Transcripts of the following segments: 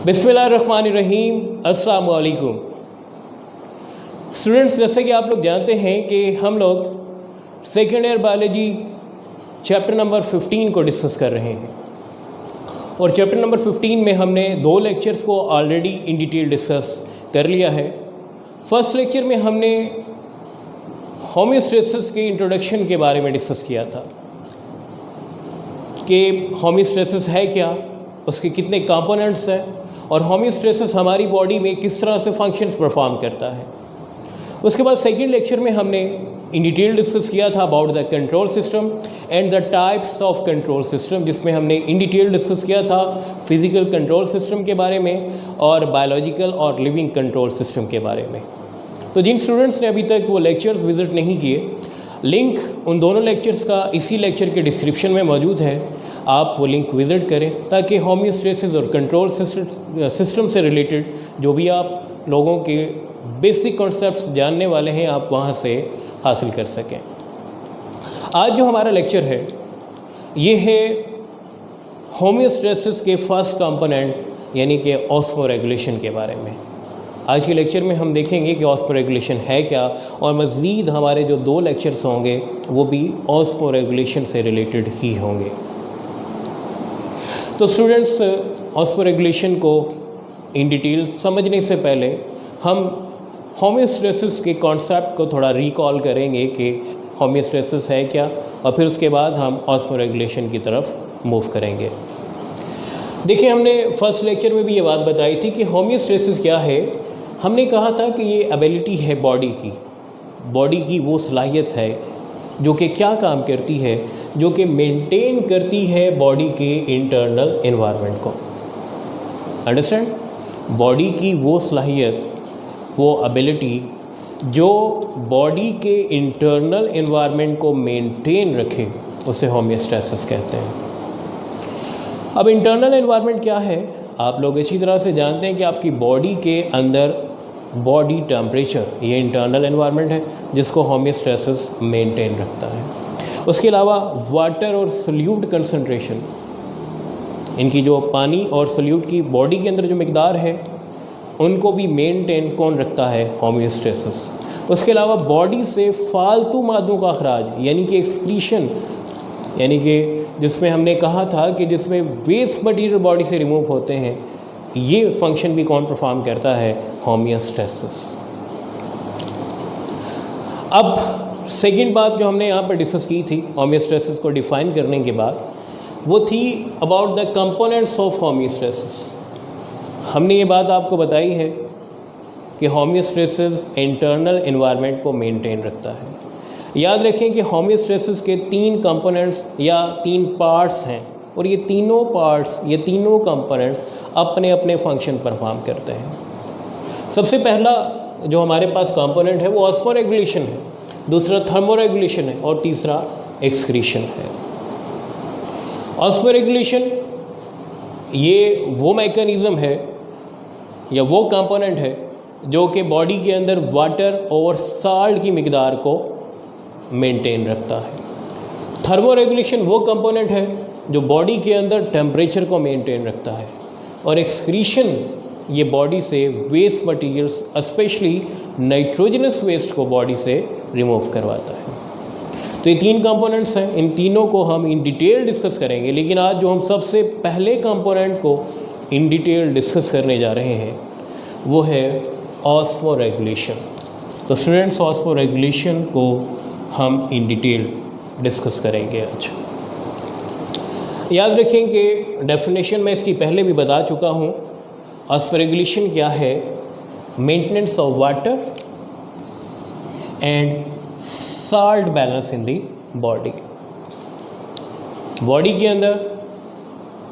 बिस्मिल्लाहिर्रहमानिर्रहीम। अस्सलाम वालेकुम स्टूडेंट्स, जैसे कि आप लोग जानते हैं कि हम लोग second year biology chapter number 15 को डिस्कस कर रहे हैं और चैप्टर नंबर 15 में हमने 2 लेक्चर्स को ऑलरेडी इन डिटेल डिस्कस कर लिया है। फर्स्ट लेक्चर में हमने होमियोस्टेसिस के इंट्रोडक्शन के बारे में डिस्कस किया था कि होमियोस्टेसिस है क्या, उसके कितने कंपोनेंट्स हैं और होमियोस्टेसिस हमारी बॉडी में किस तरह से फंक्शंस परफॉर्म करता है। उसके बाद सेकेंड लेक्चर में हमने इन डिटेल डिस्कस किया था about the control system and the types of control system, जिसमें हमने इन डिटेल डिस्कस किया था फिज़िकल कंट्रोल सिस्टम के बारे में और बायोलॉजिकल और लिविंग कंट्रोल सिस्टम के बारे में। तो जिन स्टूडेंट्स ने अभी तक वो लेक्चर्स विज़िट नहीं किए, लिंक उन दोनों लेक्चर्स का इसी लेक्चर के डिस्क्रिप्शन में मौजूद है, आप वो लिंक विज़िट करें ताकि होमियोस्टेसिस और कंट्रोल सिस्टम से रिलेटेड जो भी आप लोगों के बेसिक कॉन्सेप्ट्स जानने वाले हैं आप वहाँ से हासिल कर सकें। आज जो हमारा लेक्चर है ये है होमियोस्टेसिस के फर्स्ट कंपोनेंट यानी कि ऑस्मोरेगुलेशन के बारे में। आज के लेक्चर में हम देखेंगे कि ऑस्मोरेगुलेशन है क्या और मज़ीद हमारे जो 2 लेक्चर्स होंगे वो भी ऑस्मोरेगुलेशन से रिलेटेड ही होंगे। तो स्टूडेंट्स, ऑस्मोरेगुलेशन को इन डिटेल समझने से पहले हम होमियोस्टेसिस के कॉन्सेप्ट को थोड़ा रिकॉल करेंगे कि होमियोस्टेसिस है क्या और फिर उसके बाद हम ऑस्मोरेगुलेशन की तरफ मूव करेंगे। देखिए, हमने फर्स्ट लेक्चर में भी ये बात बताई थी कि होमियोस्टेसिस क्या है। हमने कहा था कि ये एबिलिटी है बॉडी की वो सलाहियत है जो कि क्या काम करती है, जो कि मेंटेन करती है बॉडी के इंटरनल एनवायरनमेंट को। अंडरस्टैंड? बॉडी की वो सलाहियत, वो एबिलिटी जो बॉडी के इंटरनल एनवायरनमेंट को मेंटेन रखे, उसे होमियोस्टेसिस कहते हैं। अब इंटरनल एनवायरनमेंट क्या है, आप लोग अच्छी तरह से जानते हैं कि आपकी बॉडी के अंदर बॉडी टेम्परेचर ये इंटरनल एनवायरनमेंट है जिसको होमियोस्टेसिस मेंटेन रखता है। उसके अलावा वाटर और सोल्यूट कंसंट्रेशन, इनकी जो पानी और सोल्यूट की बॉडी के अंदर जो मिकदार है उनको भी मेंटेन कौन रखता है? होमियोस्टेसिस। उसके अलावा बॉडी से फालतू मादों का अखराज यानी कि एक्सक्रीशन, यानी कि जिसमें हमने कहा था कि जिसमें वेस्ट मटेरियल बॉडी से रिमूव होते हैं, ये फंक्शन भी कौन परफॉर्म करता है? होमियोस्टेसिस। अब सेकंड बात जो हमने यहाँ पर डिस्कस की थी होमियोस्टेसिस को डिफ़ाइन करने के बाद, वो थी about the components of homeostasis. हमने ये बात आपको बताई है कि होमियोस्टेसिस इंटरनल एनवायरनमेंट को मेंटेन रखता है। याद रखें कि होमियोस्टेसिस के 3 कंपोनेंट्स या 3 पार्ट्स हैं और ये तीनों पार्ट्स, ये तीनों कंपोनेंट्स अपने अपने फंक्शन परफॉर्म करते हैं। सबसे पहला जो हमारे पास कंपोनेंट है वो ऑस्मोरेगुलेशन है, दूसरा थर्मोरेगुलेशन है और तीसरा एक्सक्रीशन है। ऑस्मोरेगुलेशन ये वो मैकेनिज़्म है या वो कंपोनेंट है जो कि बॉडी के अंदर वाटर और साल्ट की मिकदार को मेंटेन रखता है। थर्मोरेगुलेशन वो कंपोनेंट है जो बॉडी के अंदर टेम्परेचर को मेंटेन रखता है और एक्सक्रीशन ये बॉडी से waste materials specially nitrogenous waste को बॉडी से रिमूव करवाता है। तो ये 3 कंपोनेंट्स हैं, इन तीनों को हम इन डिटेल डिस्कस करेंगे, लेकिन आज जो हम सबसे पहले कंपोनेंट को इन डिटेल डिस्कस करने जा रहे हैं वो है ऑस्मोरेगुलेशन। तो स्टूडेंट्स, ऑस्मोरेगुलेशन को हम इन डिटेल डिस्कस करेंगे आज। याद रखें कि डेफिनेशन में इसकी पहले भी बता चुका हूँ। ऑस्मोरेगुलेशन क्या है? Maintenance of water and salt balance in the body. Body के अंदर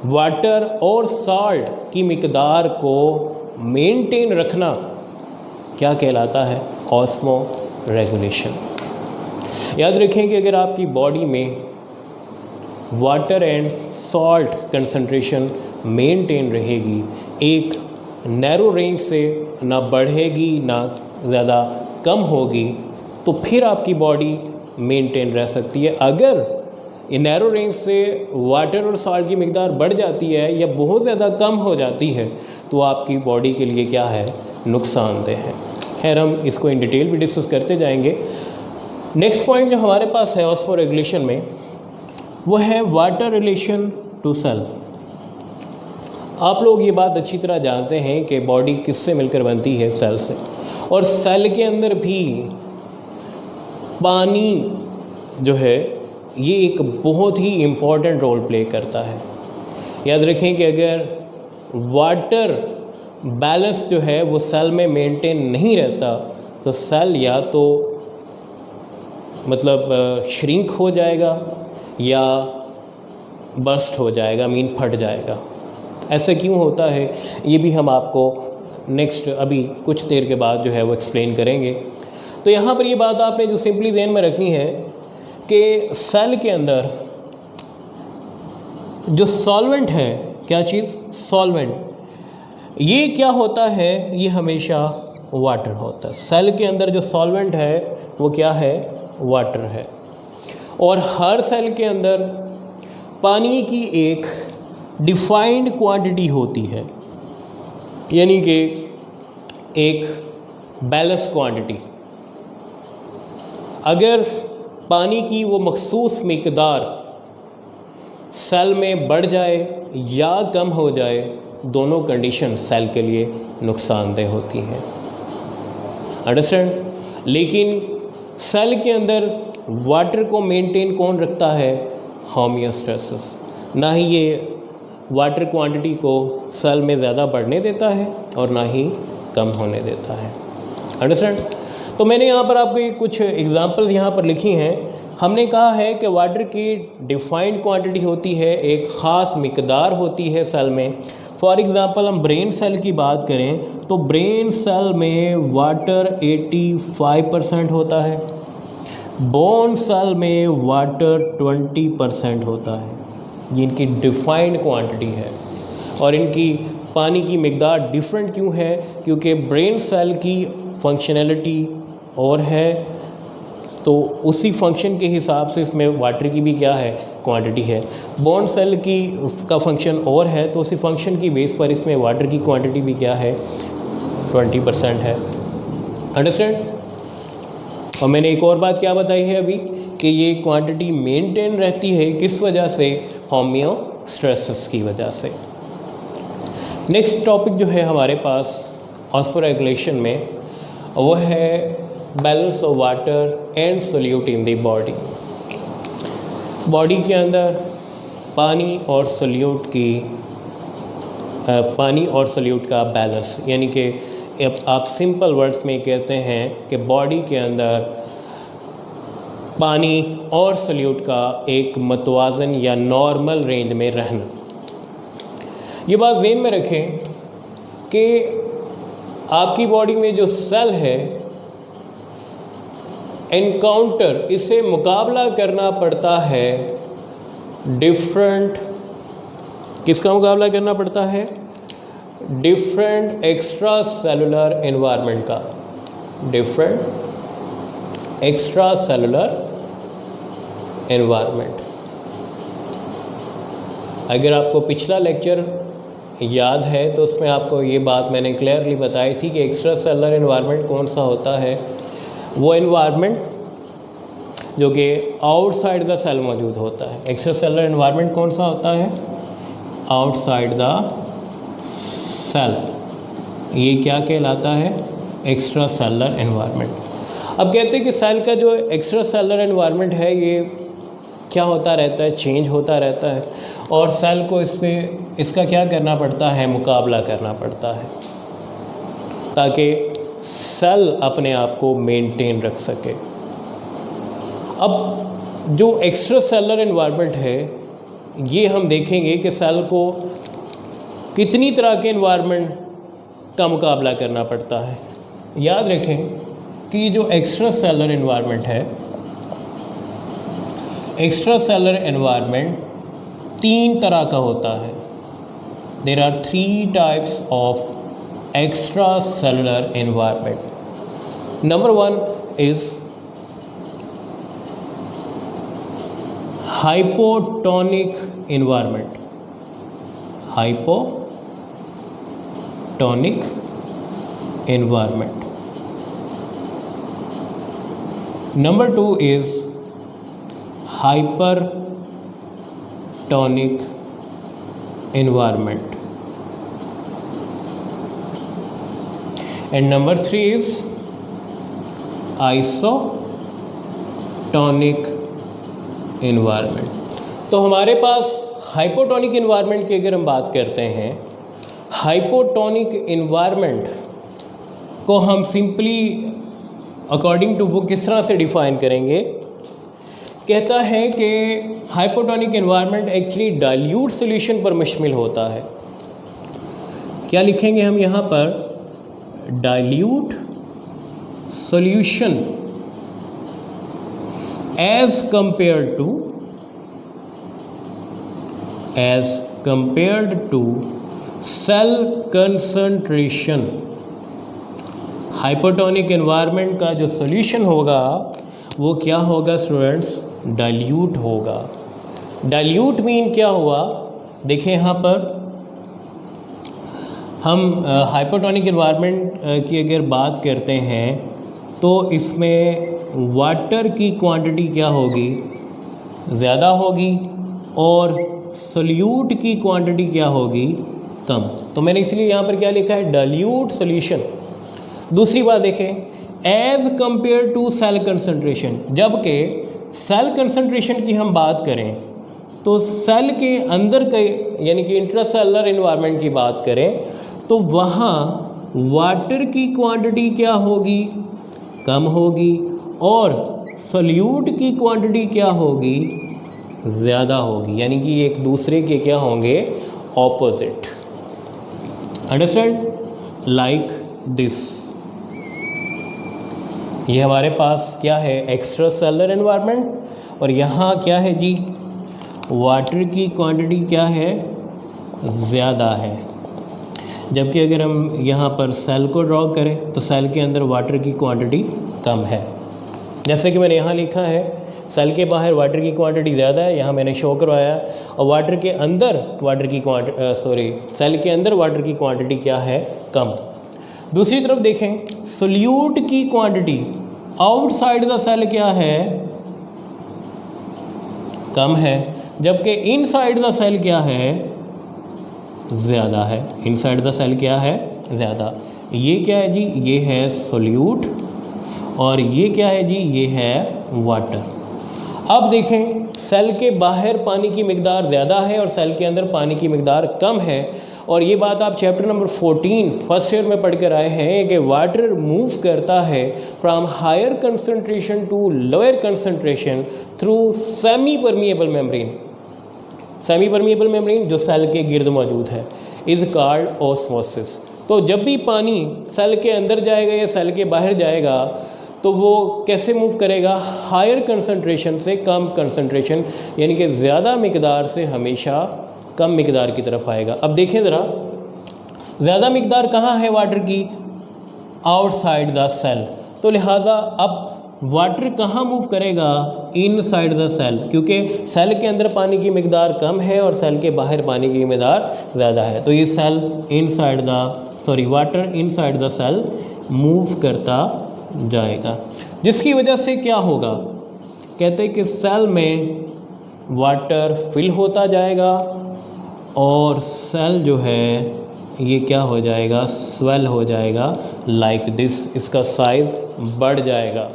वाटर और साल्ट की मिकदार को मेंटेन रखना क्या कहलाता है? ऑस्मोरेगुलेशन। याद रखें कि अगर आपकी बॉडी में water and salt concentration maintain रहेगी, एक नैरो रेंज से ना बढ़ेगी ना ज़्यादा कम होगी, तो फिर आपकी बॉडी मेंटेन रह सकती है। अगर ये नैरो रेंज से वाटर और सॉल्ट की मिकदार बढ़ जाती है या बहुत ज़्यादा कम हो जाती है तो आपकी बॉडी के लिए क्या है, नुकसानदेह है। खैर हम इसको इन डिटेल भी डिस्कस करते जाएंगे। नेक्स्ट पॉइंट जो हमारे पास है ऑस्मोरेगुलेशन में वो है वाटर रिलेशन टू सेल। आप लोग ये बात अच्छी तरह जानते हैं कि बॉडी किससे मिलकर बनती है, सेल से, और सेल के अंदर भी पानी जो है ये एक बहुत ही इम्पॉर्टेंट रोल प्ले करता है। याद रखें कि अगर वाटर बैलेंस जो है वो सेल में मेंटेन नहीं रहता तो सेल या तो मतलब श्रिंक हो जाएगा या बर्स्ट हो जाएगा, मीन फट जाएगा। ऐसा क्यों होता है ये भी हम आपको नेक्स्ट अभी कुछ देर के बाद जो है वो एक्सप्लेन करेंगे। तो यहाँ पर ये बात आपने जो सिंपली ध्यान में रखनी है कि सेल के अंदर जो सॉल्वेंट है, क्या चीज़, सॉल्वेंट, ये क्या होता है, ये हमेशा वाटर होता है। सेल के अंदर जो सॉल्वेंट है वो क्या है, वाटर है। और हर सेल के अंदर पानी की एक डिफाइंड क्वांटिटी होती है, यानी कि एक बैलेंस क्वांटिटी। अगर पानी की वो मखसूस मिकदार सेल में बढ़ जाए या कम हो जाए, दोनों कंडीशन सेल के लिए नुकसानदेह होती हैं। अंडरस्टैंड। लेकिन सेल के अंदर वाटर को मेंटेन कौन रखता है, होमियोस्टेसिस। ना ही ये वाटर क्वांटिटी को सेल में ज़्यादा बढ़ने देता है और ना ही कम होने देता है। अंडरस्टैंड। तो मैंने यहाँ पर आपको कुछ एग्जांपल्स यहाँ पर लिखी हैं। हमने कहा है कि वाटर की डिफाइंड क्वांटिटी होती है, एक ख़ास मिकदार होती है सेल में। फॉर एग्ज़ाम्पल हम ब्रेन सेल की बात करें तो ब्रेन सेल में वाटर 85% होता है, बोन सेल में वाटर 20% होता है। ये इनकी डिफाइंड क्वांटिटी है। और इनकी पानी की मिकदार डिफरेंट क्यों है, क्योंकि ब्रेन सेल की फंक्शनैलिटी और है, तो उसी फंक्शन के हिसाब से इसमें वाटर की भी क्या है, क्वांटिटी है। बोन सेल की का फंक्शन और है, तो उसी फंक्शन की बेस पर इसमें वाटर की क्वांटिटी भी क्या है, 20% है। अंडरस्टैंड। और मैंने एक और बात क्या बताई है अभी कि ये क्वांटिटी मेंटेन रहती है, किस वजह से, होमियोस्टेसिस की वजह से। नेक्स्ट टॉपिक जो है हमारे पास ऑस्मोरेगुलेशन में वो है balance of water and solute in the body. Body के अंदर पानी और सोल्यूट का बैलेंस, यानी कि आप सिंपल वर्ड्स में कहते हैं कि बॉडी के अंदर पानी और सोल्यूट का एक मतवाजन या नॉर्मल रेंज में रहना। ये बात ज़हन में रखें कि आपकी बॉडी में जो सेल है, एनकाउंटर, इसे मुकाबला करना पड़ता है डिफरेंट, किसका मुकाबला करना पड़ता है, डिफरेंट एक्स्ट्रा सेलुलर एनवायरनमेंट का, डिफरेंट एक्स्ट्रा सेलुलर एनवायरनमेंट। अगर आपको पिछला लेक्चर याद है तो उसमें आपको ये बात मैंने क्लियरली बताई थी कि एक्स्ट्रा सेलुलर एनवायरनमेंट कौन सा होता है, वो एनवायरनमेंट जो कि आउटसाइड द सेल मौजूद होता है। एक्स्ट्रा सेलुलर एनवायरनमेंट कौन सा होता है, आउटसाइड द सेल, ये क्या कहलाता है, एक्स्ट्रा सेलुलर एनवायरनमेंट। अब कहते हैं कि सेल का जो एक्स्ट्रा सेलुलर एनवायरनमेंट है ये क्या होता रहता है, चेंज होता रहता है, और सेल को इसका क्या करना पड़ता है, मुकाबला करना पड़ता है, ताकि सेल अपने आप को मेंटेन रख सके। अब जो एक्स्ट्रा सेलुलर एनवायरनमेंट है ये हम देखेंगे कि सेल को कितनी तरह के एनवायरनमेंट का मुकाबला करना पड़ता है। याद रखें कि जो एक्स्ट्रा सेलुलर एनवायरनमेंट है, एक्स्ट्रा सेलुलर एनवायरनमेंट 3 तरह का होता है। There are 3 types of extracellular environment. Number 1 is hypotonic environment, hypotonic environment. Number 2 is hypertonic environment, and number 3 is isotonic environment। तो हमारे पास हाइपोटोनिक इन्वायरमेंट की अगर हम बात करते हैं, हाइपोटोनिक इन्वायरमेंट को हम सिंपली अकॉर्डिंग टू बुक किस तरह से डिफाइन करेंगे। कहता है कि hypotonic environment actually dilute solution पर मुश्तमिल होता है। क्या लिखेंगे हम यहाँ पर? Dilute solution as compared to cell concentration. Hypotonic environment का जो सॉल्यूशन होगा वो क्या होगा स्टूडेंट्स? डाइल्यूट होगा। डाइल्यूट मीन क्या हुआ? देखिए यहाँ पर हम हाइपोटोनिक एनवायरनमेंट की अगर बात करते हैं तो इसमें वाटर की क्वांटिटी क्या होगी? ज़्यादा होगी, और सोल्यूट की क्वांटिटी क्या होगी? कम। तो मैंने इसलिए यहाँ पर क्या लिखा है? Dilute solution. दूसरी बात देखें, as compare to cell concentration. जबकि सेल कंसंट्रेशन की हम बात करें तो सेल के अंदर के यानी कि इंट्रासेलुलर एनवायरनमेंट की बात करें तो वहाँ वाटर की क्वांटिटी क्या होगी? कम होगी, और सोल्यूट की क्वांटिटी क्या होगी? ज़्यादा होगी। यानी कि एक दूसरे के क्या होंगे? ऑपोजिट। अंडरस्टैंड? Like this. ये हमारे पास क्या है? एक्स्ट्रा सेलुलर एनवायरनमेंट, और यहाँ क्या है जी? वाटर की क्वांटिटी क्या है? ज़्यादा है। जबकि अगर हम यहाँ पर सेल को ड्रॉ करें तो सेल के अंदर वाटर की क्वांटिटी कम है। जैसे कि मैंने यहाँ लिखा है, सेल के बाहर वाटर की क्वांटिटी ज़्यादा है, यहाँ मैंने शो करवाया, और वाटर के अंदर सेल के अंदर वाटर की क्वांटिटी क्या है? कम। दूसरी तरफ देखें, सोल्यूट की क्वांटिटी आउटसाइड द सेल क्या है? कम है, जबकि इनसाइड द सेल क्या है? ज़्यादा है। इनसाइड द सेल क्या है? ज़्यादा। ये क्या है जी? ये है सोल्यूट, और ये क्या है जी? ये है वाटर। अब देखें, सेल के बाहर पानी की मिकदार ज़्यादा है और सेल के अंदर पानी की मिकदार कम है, और ये बात आप चैप्टर नंबर 14 फर्स्ट ईयर में पढ़ कर आए हैं कि वाटर मूव करता है from higher concentration to lower concentration through semi permeable membrane. Semi permeable membrane जो सेल के गिर्द मौजूद है इज़ कॉल्ड ऑस्मोसिस। तो जब भी पानी सेल के अंदर जाएगा या सेल के बाहर जाएगा तो वो कैसे मूव करेगा? हायर कंसंट्रेशन से कम कंसंट्रेशन, यानी कि ज़्यादा मिकदार से हमेशा कम मिकदार की तरफ आएगा। अब देखें ज़रा, ज़्यादा मिकदार कहाँ है वाटर की? Outside the cell. तो लिहाजा अब वाटर कहाँ मूव करेगा? इनसाइड द सेल, क्योंकि सेल के अंदर पानी की मिकदार कम है और सेल के बाहर पानी की मिकदार ज़्यादा है। तो ये water inside the cell move करता जाएगा, जिसकी वजह से क्या होगा? कहते हैं कि सेल में वाटर फिल होता जाएगा और सेल जो है ये क्या हो जाएगा? स्वेल हो जाएगा लाइक दिस। इसका साइज़ बढ़ जाएगा,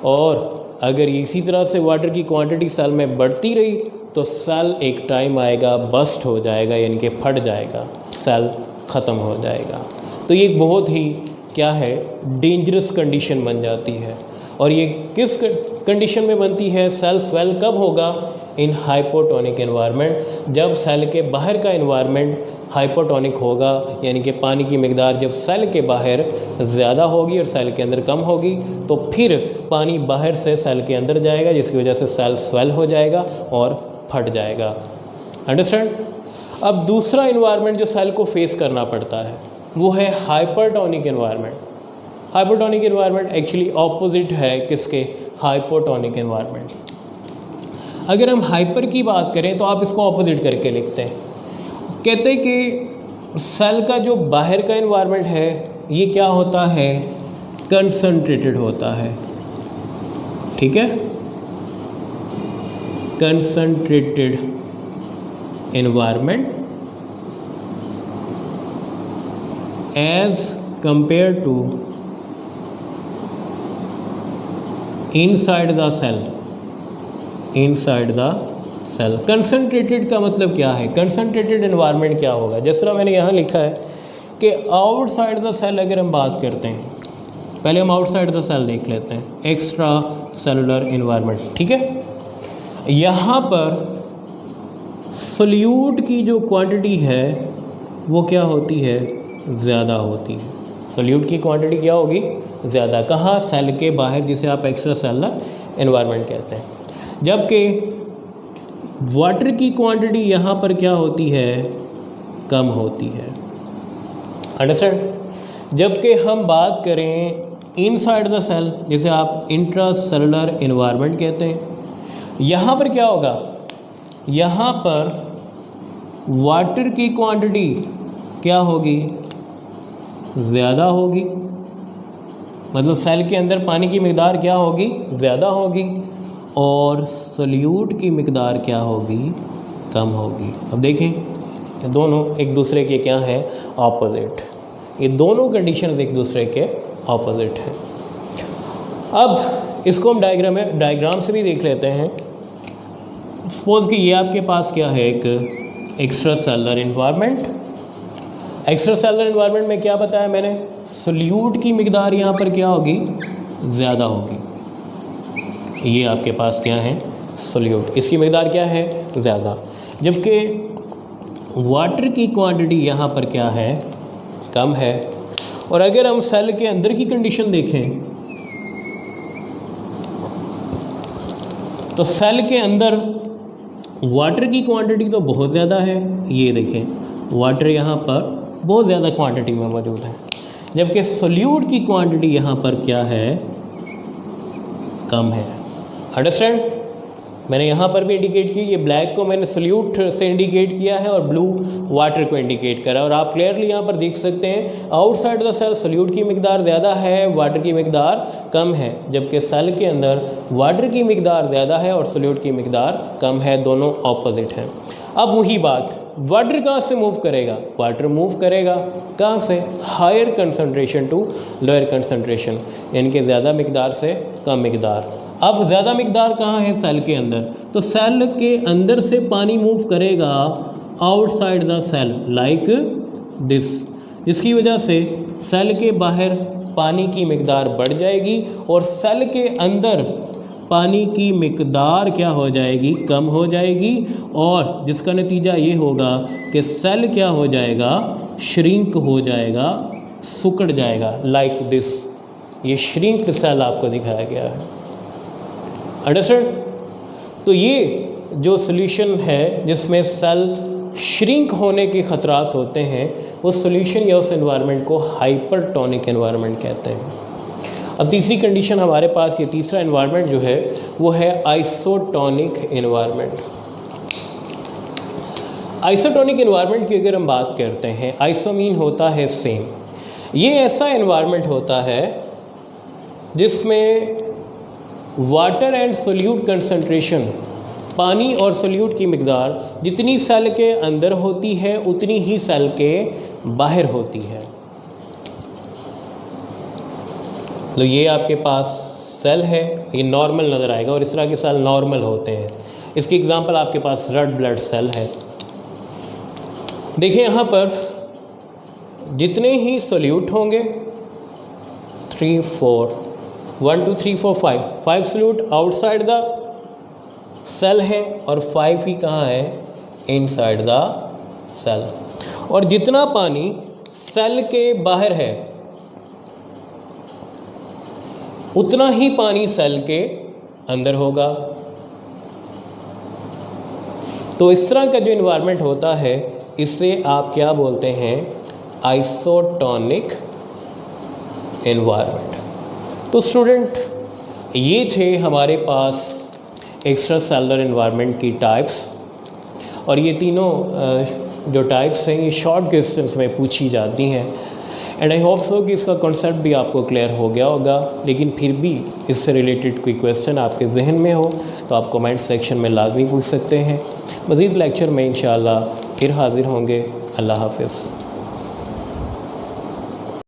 और अगर इसी तरह से वाटर की क्वांटिटी सेल में बढ़ती रही तो सेल एक टाइम आएगा बस्ट हो जाएगा, यानी कि फट जाएगा, सेल ख़त्म हो जाएगा। तो ये एक बहुत ही क्या है? डेंजरस कंडीशन बन जाती है। और ये किस कंडीशन में बनती है? सेल स्वेल कब होगा? इन हाइपोटोनिक एनवायरनमेंट। जब सेल के बाहर का एनवायरनमेंट हाइपोटोनिक होगा, यानी कि पानी की मिकदार जब सेल के बाहर ज़्यादा होगी और सेल के अंदर कम होगी, तो फिर पानी बाहर से सेल के अंदर जाएगा, जिसकी वजह से सेल स्वेल हो जाएगा और फट जाएगा। अंडरस्टैंड? अब दूसरा एनवायरनमेंट जो सेल को फेस करना पड़ता है वो है hypertonic environment. Hypertonic environment actually opposite है किसके? Hypotonic environment. अगर हम हाइपर की बात करें तो आप इसको ऑपोजिट करके लिखते हैं, कहते हैं कि सेल का जो बाहर का एनवायरनमेंट है ये क्या होता है, कंसंट्रेटेड होता है, ठीक है, concentrated environment as compare to inside the cell, inside the cell. Concentrated का मतलब क्या है, कंसंट्रेटेड एनवायरनमेंट क्या होगा, जिस तरह मैंने यहाँ लिखा है कि आउटसाइड द सेल अगर हम बात करते हैं, पहले हम आउटसाइड द सेल देख लेते हैं, एक्स्ट्रा सेलुलर एनवायरनमेंट, ठीक है। यहाँ पर सोल्यूट की जो क्वांटिटी है वो क्या होती है, ज़्यादा होती है। सोल्यूट की क्वांटिटी क्या होगी, ज़्यादा, कहाँ, सेल के बाहर, जिसे आप एक्स्ट्रा सेलुलर एनवायरनमेंट कहते हैं। जबकि वाटर की क्वांटिटी यहाँ पर क्या होती है, कम होती है, अंडरस्टैंड। जबकि हम बात करें इनसाइड द सेल, जिसे आप इंट्रा सेलुलर एनवायरनमेंट कहते हैं, यहाँ पर क्या होगा, यहाँ पर वाटर की क्वांटिटी क्या होगी, ज़्यादा होगी, मतलब सेल के अंदर पानी की मिकदार क्या होगी, ज़्यादा होगी, और सोल्यूट की मिकदार क्या होगी, कम होगी। अब देखें दोनों एक दूसरे के क्या हैं, ऑपोजिट, ये दोनों कंडीशन एक दूसरे के ऑपोजिट हैं। अब इसको हम डायग्राम से भी देख लेते हैं। सपोज कि ये आपके पास क्या है, एक extra cellular environment. Extra cellular environment में क्या बताया मैंने, सोल्यूट की मिकदार यहाँ पर क्या होगी, ज़्यादा होगी। ये आपके पास क्या है, सोल्यूट, इसकी मिकदार क्या है, ज़्यादा, जबकि वाटर की क्वांटिटी यहाँ पर क्या है, कम है। और अगर हम सेल के अंदर की कंडीशन देखें तो सेल के अंदर वाटर की क्वांटिटी तो बहुत ज़्यादा है, ये देखें वाटर यहाँ पर बहुत ज़्यादा क्वांटिटी में मौजूद है, जबकि सोल्यूट की क्वांटिटी यहाँ पर क्या है, कम है, अंडरस्टैंड। मैंने यहाँ पर भी इंडिकेट की, ये ब्लैक को मैंने सोल्यूट से इंडिकेट किया है और ब्लू वाटर को इंडिकेट करा, और आप क्लियरली यहाँ पर देख सकते हैं आउटसाइड द सेल सोल्यूट की मिकदार ज़्यादा है, वाटर की मिकदार कम है, जबकि सेल के अंदर वाटर की मिकदार ज़्यादा है और सोल्यूट की मिकदार कम है, दोनों ऑपोजिट हैं। अब वही बात, वाटर कहाँ से मूव करेगा, वाटर मूव करेगा कहाँ से, higher concentration to lower concentration, यानी कि ज़्यादा मिकदार से कम मिकदार। अब ज़्यादा मिकदार कहाँ है, सेल के अंदर, तो सेल के अंदर से पानी मूव करेगा outside the cell like this, जिसकी वजह से सेल के बाहर पानी की मिकदार बढ़ जाएगी और सेल के अंदर पानी की मिकदार क्या हो जाएगी, कम हो जाएगी, और जिसका नतीजा ये होगा कि सेल क्या हो जाएगा, श्रिंक हो जाएगा, सिकुड़ जाएगा, लाइक दिस। ये श्रिंक सेल आपको दिखाया गया है, अंडरस्टैंड। तो ये जो सॉल्यूशन है जिसमें सेल श्रिंक होने के ख़तरात होते हैं, उस सॉल्यूशन या उस एनवायरनमेंट को हाइपरटोनिक एनवायरनमेंट कहते हैं। अब तीसरी कंडीशन हमारे पास, ये तीसरा एनवायरनमेंट जो है वो है आइसोटोनिक एनवायरनमेंट। आइसोटोनिक एनवायरनमेंट की अगर हम बात करते हैं, आइसो मीन होता है सेम, ये ऐसा एनवायरनमेंट होता है जिसमें वाटर एंड सोल्यूट कंसंट्रेशन, पानी और सोल्यूट की मिकदार जितनी सेल के अंदर होती है उतनी ही सेल के बाहर होती है। तो ये आपके पास सेल है, ये नॉर्मल नज़र आएगा और इस तरह के सेल नॉर्मल होते हैं। इसकी एग्जांपल आपके पास रेड ब्लड सेल है। देखिए यहाँ पर जितने ही सोल्यूट होंगे 3 4 1 2 3 4 5 सोल्यूट आउटसाइड द सेल है और 5 ही कहाँ है, इनसाइड द सेल। और जितना पानी सेल के बाहर है उतना ही पानी सेल के अंदर होगा। तो इस तरह का जो एनवायरनमेंट होता है इसे आप क्या बोलते हैं, आइसोटोनिक एनवायरनमेंट। तो स्टूडेंट ये थे हमारे पास एक्स्ट्रा सेलुलर एनवायरनमेंट की टाइप्स, और ये तीनों जो टाइप्स हैं ये शॉर्ट क्वेश्चंस में पूछी जाती हैं। एंड आई होप सो कि इसका कॉन्सेप्ट भी आपको क्लियर हो गया होगा, लेकिन फिर भी इससे रिलेटेड कोई क्वेश्चन आपके जहन में हो तो आप कमेंट सेक्शन में लाजमी पूछ सकते हैं। मज़ीद लेक्चर में इंशाअल्लाह फिर हाज़िर होंगे। अल्लाह हाफ़िज़।